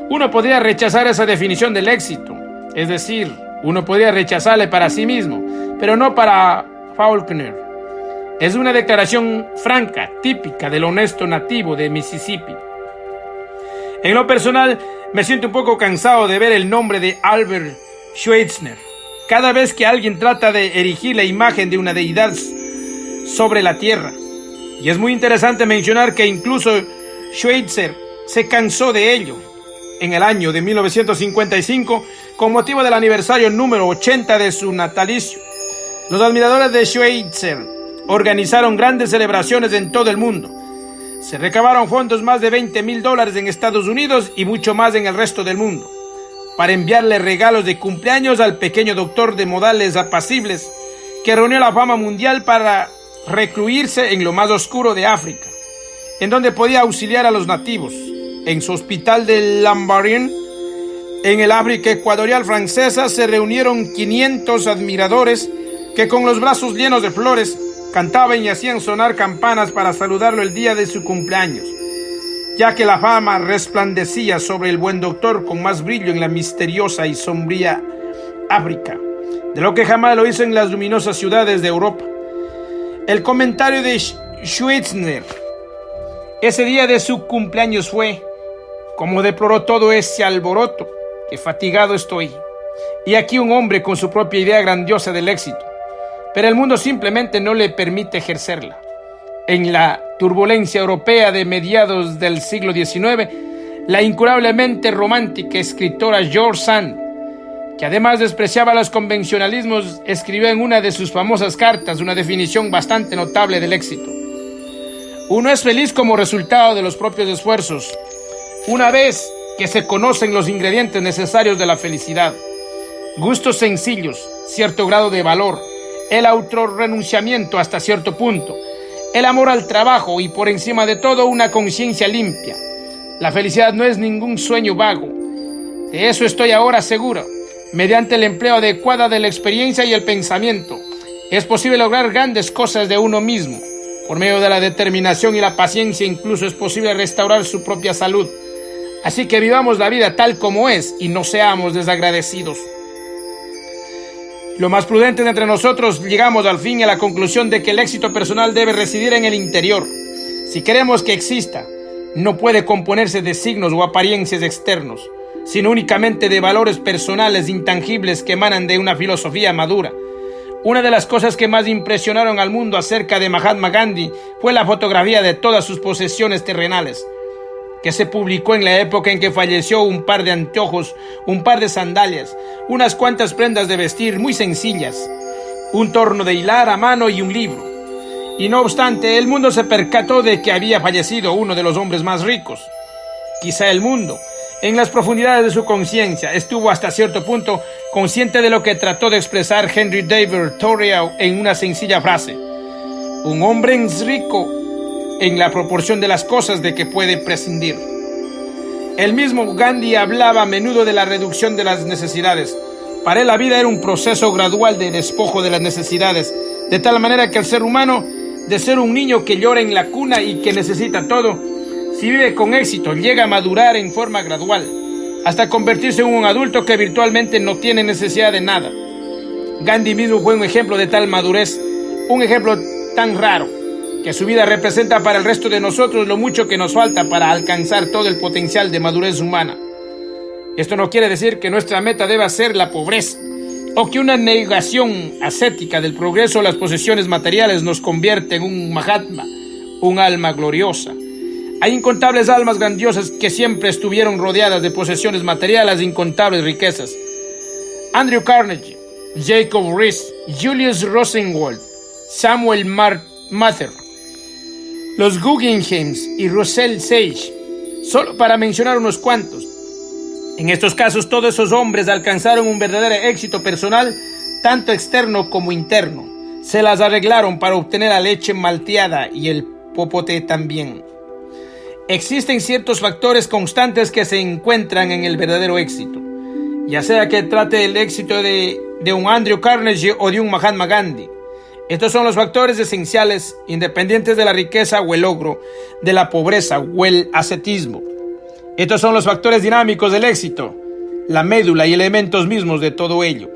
Uno podría rechazar esa definición del éxito, es decir, uno podría rechazarle para sí mismo, pero no para Faulkner. Es una declaración franca, típica del honesto nativo de Mississippi. En lo personal, me siento un poco cansado de ver el nombre de Albert Schweitzer cada vez que alguien trata de erigir la imagen de una deidad sobre la tierra. Y es muy interesante mencionar que incluso Schweitzer se cansó de ello en el año de 1955 con motivo del aniversario número 80 de su natalicio. Los admiradores de Schweitzer organizaron grandes celebraciones en todo el mundo. Se recabaron fondos más de $20,000 en Estados Unidos y mucho más en el resto del mundo, para enviarle regalos de cumpleaños al pequeño doctor de modales apacibles que reunió la fama mundial para recluirse en lo más oscuro de África, en donde podía auxiliar a los nativos. En su hospital de Lambaréné, en el África ecuatorial francesa, se reunieron 500 admiradores que con los brazos llenos de flores cantaban y hacían sonar campanas para saludarlo el día de su cumpleaños, ya que la fama resplandecía sobre el buen doctor con más brillo en la misteriosa y sombría África, de lo que jamás lo hizo en las luminosas ciudades de Europa. El comentario de Schweitzer ese día de su cumpleaños fue: como deploró todo ese alboroto, que fatigado estoy. Y aquí un hombre con su propia idea grandiosa del éxito. pero el mundo simplemente no le permite ejercerla. En la turbulencia europea de mediados del siglo XIX, la incurablemente romántica escritora George Sand, que además despreciaba los convencionalismos, escribió en una de sus famosas cartas una definición bastante notable del éxito. Uno es feliz como resultado de los propios esfuerzos, una vez que se conocen los ingredientes necesarios de la felicidad: gustos sencillos, cierto grado de valor, el autorrenunciamiento hasta cierto punto, el amor al trabajo y, por encima de todo, una conciencia limpia. La felicidad no es ningún sueño vago. De eso estoy ahora seguro. Mediante el empleo adecuado de la experiencia y el pensamiento, es posible lograr grandes cosas de uno mismo. Por medio de la determinación y la paciencia, incluso es posible restaurar su propia salud. Así que vivamos la vida tal como es y no seamos desagradecidos. Lo más prudente de entre nosotros llegamos al fin a la conclusión de que el éxito personal debe residir en el interior. Si queremos que exista, no puede componerse de signos o apariencias externos, sino únicamente de valores personales intangibles que emanan de una filosofía madura. Una de las cosas que más impresionaron al mundo acerca de Mahatma Gandhi fue la fotografía de todas sus posesiones terrenales, que se publicó en la época en que falleció: un par de anteojos, un par de sandalias, unas cuantas prendas de vestir muy sencillas, un torno de hilar a mano y un libro. Y no obstante, el mundo se percató de que había fallecido uno de los hombres más ricos. Quizá el mundo, en las profundidades de su conciencia, estuvo hasta cierto punto consciente de lo que trató de expresar Henry David Thoreau en una sencilla frase: un hombre es rico en la proporción de las cosas de que puede prescindir. El mismo Gandhi hablaba a menudo de la reducción de las necesidades. Para él la vida era un proceso gradual de despojo de las necesidades, de tal manera que el ser humano, de ser un niño que llora en la cuna y que necesita todo, si vive con éxito, llega a madurar en forma gradual, hasta convertirse en un adulto que virtualmente no tiene necesidad de nada. Gandhi mismo fue un ejemplo de tal madurez, un ejemplo tan raro, que su vida representa para el resto de nosotros lo mucho que nos falta para alcanzar todo el potencial de madurez humana. Esto no quiere decir que nuestra meta deba ser la pobreza, o que una negación ascética del progreso o las posesiones materiales nos convierte en un Mahatma, un alma gloriosa. Hay incontables almas grandiosas que siempre estuvieron rodeadas de posesiones materiales e incontables riquezas. Andrew Carnegie, Jacob Riis, Julius Rosenwald, Samuel Mather, los Guggenheims y Russell Sage, solo para mencionar unos cuantos. En estos casos, todos esos hombres alcanzaron un verdadero éxito personal, tanto externo como interno. Se las arreglaron para obtener la leche malteada y el popote también. Existen ciertos factores constantes que se encuentran en el verdadero éxito, ya sea que trate el éxito de un Andrew Carnegie o de un Mahatma Gandhi. Estos son los factores esenciales, independientes de la riqueza o el logro, de la pobreza o el ascetismo. Estos son los factores dinámicos del éxito, la médula y elementos mismos de todo ello.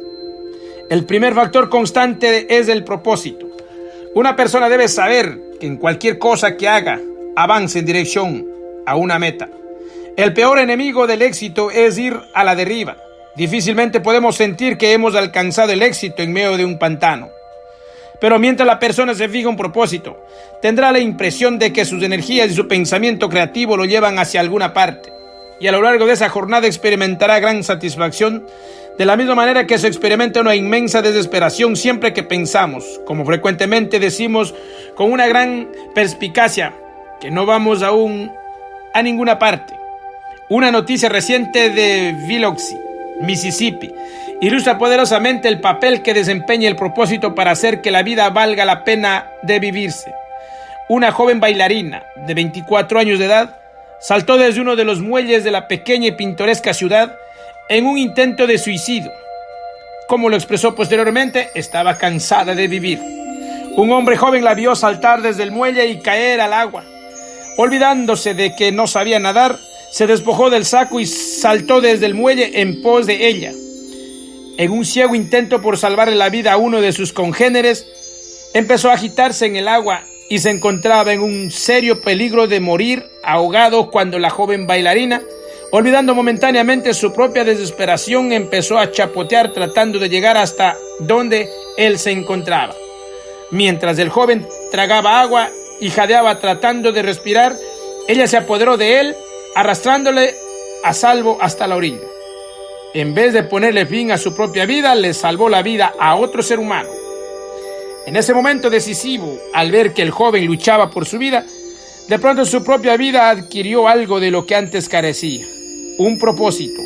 El primer factor constante es el propósito. Una persona debe saber que en cualquier cosa que haga, avance en dirección a una meta. El peor enemigo del éxito es ir a la deriva. Difícilmente podemos sentir que hemos alcanzado el éxito en medio de un pantano. Pero mientras la persona se fija un propósito, tendrá la impresión de que sus energías y su pensamiento creativo lo llevan hacia alguna parte. Y a lo largo de esa jornada experimentará gran satisfacción, de la misma manera que se experimenta una inmensa desesperación siempre que pensamos, como frecuentemente decimos con una gran perspicacia, que no vamos aún a ninguna parte. Una noticia reciente de Biloxi, Mississippi, ilustra poderosamente el papel que desempeña el propósito para hacer que la vida valga la pena de vivirse. Una joven bailarina de 24 años de edad saltó desde uno de los muelles de la pequeña y pintoresca ciudad en un intento de suicidio. Como lo expresó posteriormente, estaba cansada de vivir. Un hombre joven la vio saltar desde el muelle y caer al agua. Olvidándose de que no sabía nadar, se despojó del saco y saltó desde el muelle en pos de ella. En un ciego intento por salvarle la vida a uno de sus congéneres, empezó a agitarse en el agua y se encontraba en un serio peligro de morir ahogado cuando la joven bailarina, olvidando momentáneamente su propia desesperación, empezó a chapotear tratando de llegar hasta donde él se encontraba. Mientras el joven tragaba agua y jadeaba tratando de respirar, ella se apoderó de él, arrastrándole a salvo hasta la orilla. En vez de ponerle fin a su propia vida, le salvó la vida a otro ser humano. En ese momento decisivo, al ver que el joven luchaba por su vida, de pronto su propia vida adquirió algo de lo que antes carecía, un propósito.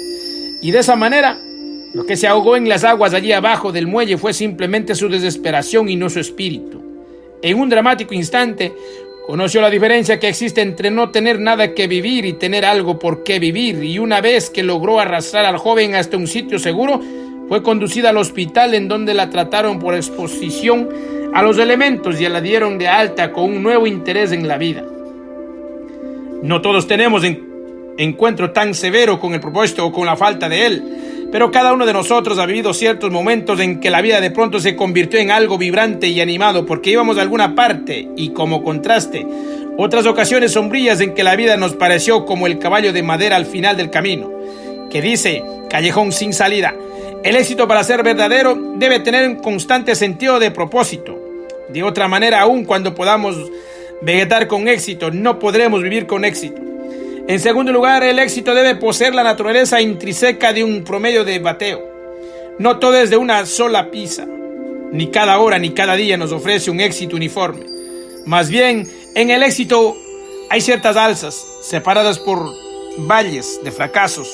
Y de esa manera, lo que se ahogó en las aguas allí abajo del muelle fue simplemente su desesperación y no su espíritu. En un dramático instante, conoció la diferencia que existe entre no tener nada que vivir y tener algo por qué vivir, y una vez que logró arrastrar al joven hasta un sitio seguro, fue conducida al hospital, en donde la trataron por exposición a los elementos y la dieron de alta con un nuevo interés en la vida. No todos tenemos encuentro tan severo con el propósito o con la falta de él, pero cada uno de nosotros ha vivido ciertos momentos en que la vida de pronto se convirtió en algo vibrante y animado porque íbamos a alguna parte, y como contraste, otras ocasiones sombrías en que la vida nos pareció como el caballo de madera al final del camino, que dice callejón sin salida. El éxito, para ser verdadero, debe tener un constante sentido de propósito. De otra manera, aun cuando podamos vegetar con éxito, no podremos vivir con éxito. En segundo lugar, el éxito debe poseer la naturaleza intrínseca de un promedio de bateo. No todo es de una sola pieza. Ni cada hora ni cada día nos ofrece un éxito uniforme. Más bien, en el éxito hay ciertas alzas, separadas por valles de fracasos.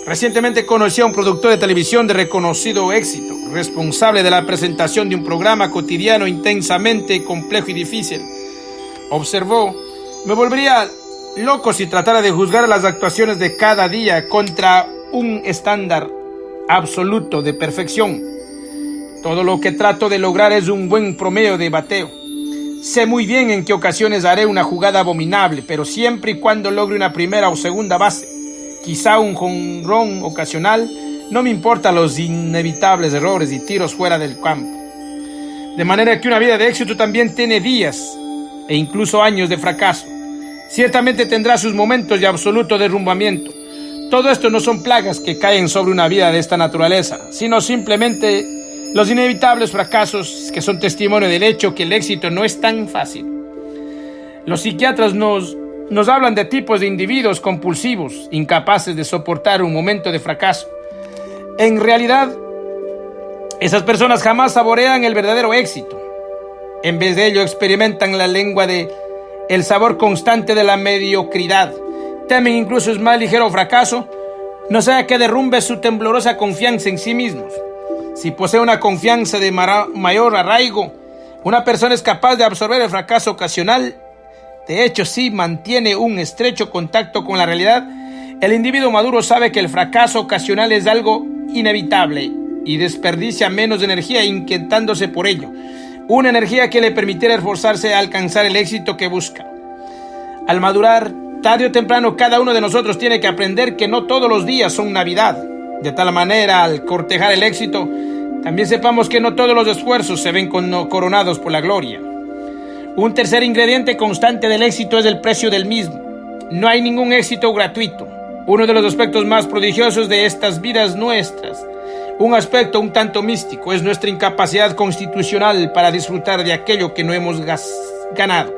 Recientemente conocí a un productor de televisión de reconocido éxito, responsable de la presentación de un programa cotidiano intensamente complejo y difícil. Observó: me volvería loco si tratara de juzgar las actuaciones de cada día contra un estándar absoluto de perfección. Todo lo que trato de lograr es un buen promedio de bateo. Sé muy bien en qué ocasiones haré una jugada abominable, pero siempre y cuando logre una primera o segunda base, quizá un jonrón ocasional, no me importan los inevitables errores y tiros fuera del campo. De manera que una vida de éxito también tiene días e incluso años de fracaso. Ciertamente tendrá sus momentos de absoluto derrumbamiento. Todo esto no son plagas que caen sobre una vida de esta naturaleza, sino simplemente los inevitables fracasos que son testimonio del hecho que el éxito no es tan fácil. Los psiquiatras nos hablan de tipos de individuos compulsivos, incapaces de soportar un momento de fracaso. En realidad, esas personas jamás saborean el verdadero éxito. En vez de ello, experimentan la lengua de el sabor constante de la mediocridad. Temen incluso el más ligero fracaso, no sea que derrumbe su temblorosa confianza en sí mismos. Si posee una confianza de mayor arraigo, una persona es capaz de absorber el fracaso ocasional. De hecho, si mantiene un estrecho contacto con la realidad, el individuo maduro sabe que el fracaso ocasional es algo inevitable y desperdicia menos energía inquietándose por ello. Una energía que le permitiera esforzarse a alcanzar el éxito que busca. Al madurar, tarde o temprano, cada uno de nosotros tiene que aprender que no todos los días son Navidad. De tal manera, al cortejar el éxito, también sepamos que no todos los esfuerzos se ven coronados por la gloria. Un tercer ingrediente constante del éxito es el precio del mismo. No hay ningún éxito gratuito. Uno de los aspectos más prodigiosos de estas vidas nuestras, un aspecto un tanto místico, es nuestra incapacidad constitucional para disfrutar de aquello que no hemos ganado.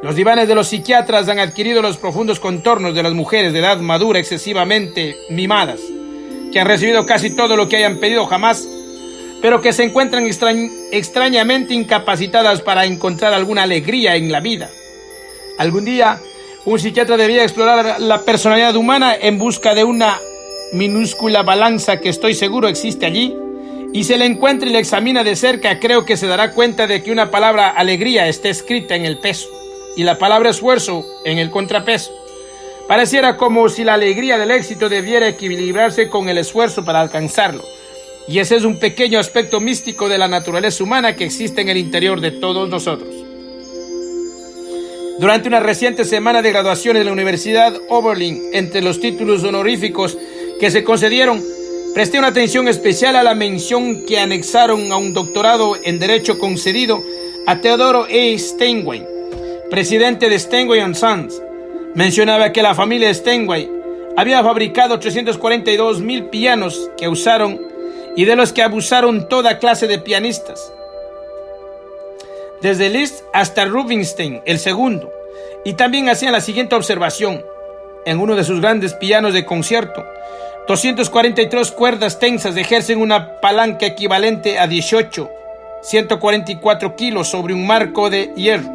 Los divanes de los psiquiatras han adquirido los profundos contornos de las mujeres de edad madura excesivamente mimadas, que han recibido casi todo lo que hayan pedido jamás, pero que se encuentran extrañamente incapacitadas para encontrar alguna alegría en la vida. Algún día, un psiquiatra debía explorar la personalidad humana en busca de una minúscula balanza que estoy seguro existe allí, y se la encuentra y la examina de cerca, creo que se dará cuenta de que una palabra alegría está escrita en el peso y la palabra esfuerzo en el contrapeso. Pareciera como si la alegría del éxito debiera equilibrarse con el esfuerzo para alcanzarlo, y ese es un pequeño aspecto místico de la naturaleza humana que existe en el interior de todos nosotros. Durante una reciente semana de graduaciones de la Universidad Oberlin, entre los títulos honoríficos que se concedieron, presté una atención especial a la mención que anexaron a un doctorado en Derecho concedido a Theodore A. Steinway, presidente de Steinway & Sons. Mencionaba que la familia Steinway había fabricado 342,000 pianos que usaron y de los que abusaron toda clase de pianistas. desde Liszt hasta Rubinstein, el segundo. Y también hacían la siguiente observación. En uno de sus grandes pianos de concierto, 243 cuerdas tensas ejercen una palanca equivalente a 144 kilos sobre un marco de hierro.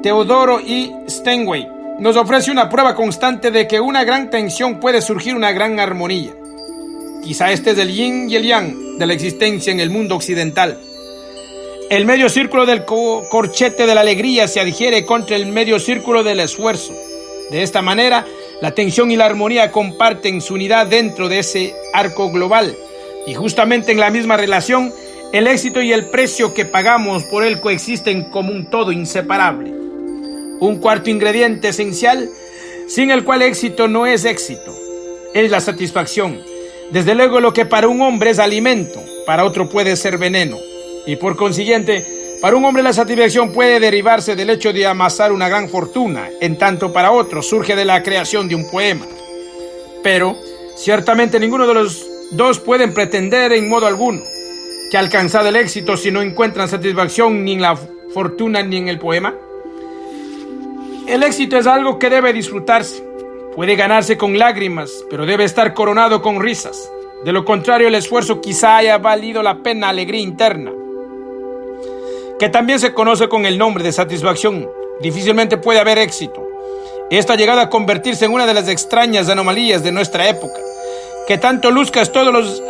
Teodoro E. Steinway nos ofrece una prueba constante de que una gran tensión puede surgir una gran armonía. Quizá este es el yin y el yang de la existencia en el mundo occidental. El medio círculo del corchete de la alegría se adhiere contra el medio círculo del esfuerzo. De esta manera, la tensión y la armonía comparten su unidad dentro de ese arco global. Y justamente en la misma relación, el éxito y el precio que pagamos por él coexisten como un todo inseparable. Un cuarto ingrediente esencial, sin el cual éxito no es éxito, es la satisfacción. Desde luego, lo que para un hombre es alimento, para otro puede ser veneno. Y por consiguiente, para un hombre la satisfacción puede derivarse del hecho de amasar una gran fortuna, en tanto para otro surge de la creación de un poema. Pero, ciertamente ninguno de los dos pueden pretender en modo alguno que alcanzar el éxito si no encuentran satisfacción ni en la fortuna ni en el poema. El éxito es algo que debe disfrutarse. Puede ganarse con lágrimas, pero debe estar coronado con risas. De lo contrario, el esfuerzo quizá haya valido la pena alegría interna, que también se conoce con el nombre de satisfacción. Difícilmente puede haber éxito. Esto ha llegado a convertirse en una de las extrañas anomalías de nuestra época, que tanto luzcas todos los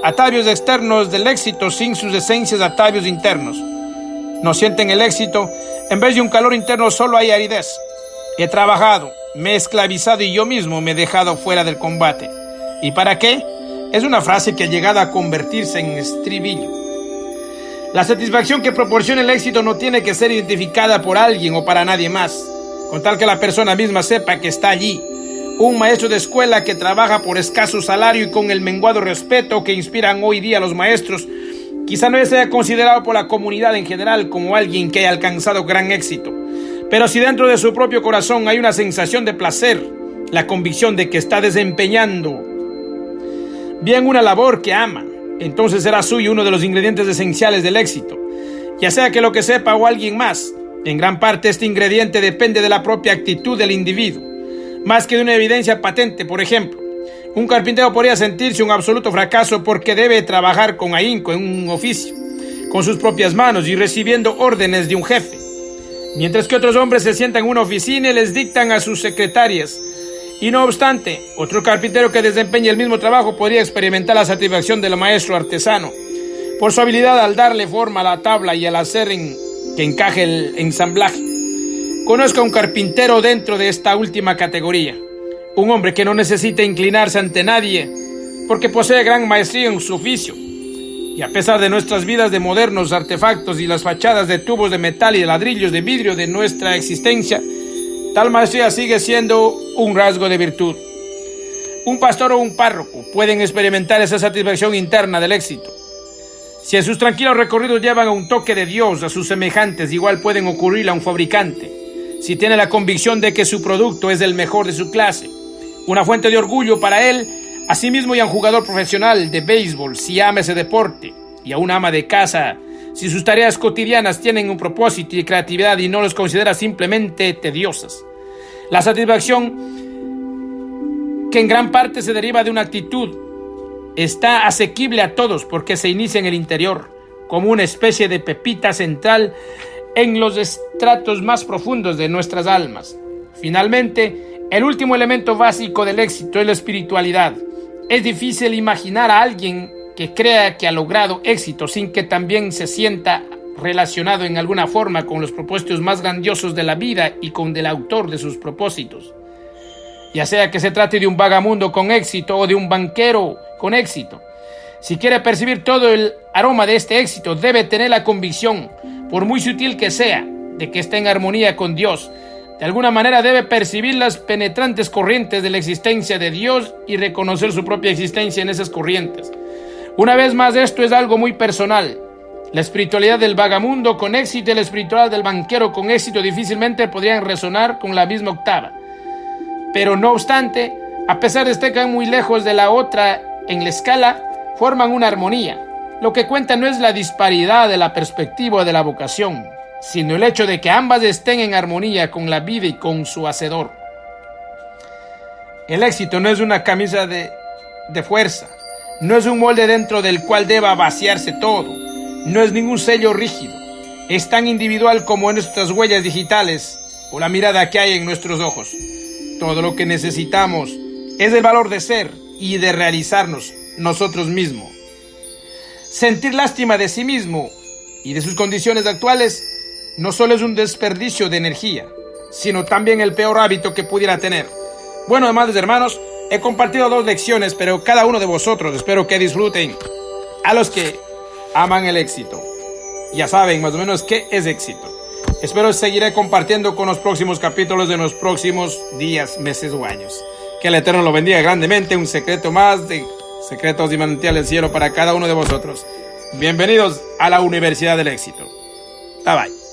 atavios externos del éxito sin sus esencias atavios internos. No sienten el éxito, en vez de un calor interno solo hay aridez. He trabajado, me he esclavizado y yo mismo me he dejado fuera del combate. ¿Y para qué? Es una frase que ha llegado a convertirse en estribillo. La satisfacción que proporciona el éxito no tiene que ser identificada por alguien o para nadie más, con tal que la persona misma sepa que está allí. Un maestro de escuela que trabaja por escaso salario y con el menguado respeto que inspiran hoy día a los maestros, quizá no sea considerado por la comunidad en general como alguien que haya alcanzado gran éxito. Pero si dentro de su propio corazón hay una sensación de placer, la convicción de que está desempeñando bien una labor que ama, entonces será suyo uno de los ingredientes esenciales del éxito. Ya sea que lo que sepa o alguien más, en gran parte este ingrediente depende de la propia actitud del individuo, más que de una evidencia patente. Por ejemplo, un carpintero podría sentirse un absoluto fracaso porque debe trabajar con ahínco en un oficio, con sus propias manos y recibiendo órdenes de un jefe, mientras que otros hombres se sientan en una oficina y les dictan a sus secretarias. Y no obstante, otro carpintero que desempeñe el mismo trabajo podría experimentar la satisfacción del maestro artesano por su habilidad al darle forma a la tabla y al hacer que encaje el ensamblaje. Conozco a un carpintero dentro de esta última categoría, un hombre que no necesita inclinarse ante nadie porque posee gran maestría en su oficio. Y a pesar de nuestras vidas de modernos artefactos y las fachadas de tubos de metal y de ladrillos de vidrio de nuestra existencia, tal maestría sigue siendo un rasgo de virtud. Un pastor o un párroco pueden experimentar esa satisfacción interna del éxito. Si en sus tranquilos recorridos llevan a un toque de Dios a sus semejantes, igual pueden ocurrirle a un fabricante, si tiene la convicción de que su producto es el mejor de su clase. Una fuente de orgullo para él, asimismo, y a un jugador profesional de béisbol, si ama ese deporte, y a una ama de casa, si sus tareas cotidianas tienen un propósito y creatividad y no los considera simplemente tediosas. La satisfacción, que en gran parte se deriva de una actitud, está asequible a todos porque se inicia en el interior, como una especie de pepita central en los estratos más profundos de nuestras almas. Finalmente, el último elemento básico del éxito es la espiritualidad. Es difícil imaginar a alguien que crea que ha logrado éxito sin que también se sienta relacionado en alguna forma con los propósitos más grandiosos de la vida y con el autor de sus propósitos. Ya sea que se trate de un vagamundo con éxito o de un banquero con éxito. Si quiere percibir todo el aroma de este éxito, debe tener la convicción, por muy sutil que sea, de que está en armonía con Dios. De alguna manera debe percibir las penetrantes corrientes de la existencia de Dios y reconocer su propia existencia en esas corrientes. Una vez más, esto es algo muy personal. La espiritualidad del vagamundo con éxito y la espiritualidad del banquero con éxito difícilmente podrían resonar con la misma octava. Pero no obstante, a pesar de estar muy lejos de la otra en la escala, forman una armonía. Lo que cuenta no es la disparidad de la perspectiva o de la vocación, sino el hecho de que ambas estén en armonía con la vida y con su hacedor. El éxito no es una camisa de fuerza, no es un molde dentro del cual deba vaciarse todo, no es ningún sello rígido, es tan individual como nuestras huellas digitales o la mirada que hay en nuestros ojos. Todo lo que necesitamos es el valor de ser y de realizarnos nosotros mismos. Sentir lástima de sí mismo y de sus condiciones actuales no solo es un desperdicio de energía, sino también el peor hábito que pudiera tener. Bueno, amados hermanos, he compartido 2 lecciones, pero cada uno de vosotros espero que disfruten. A los que aman el éxito, ya saben más o menos qué es éxito. Espero seguiré compartiendo con los próximos capítulos de los próximos días, meses o años. Que el Eterno lo bendiga grandemente. Un secreto más de secretos y manantiales del cielo para cada uno de vosotros. Bienvenidos a la Universidad del Éxito. Bye bye.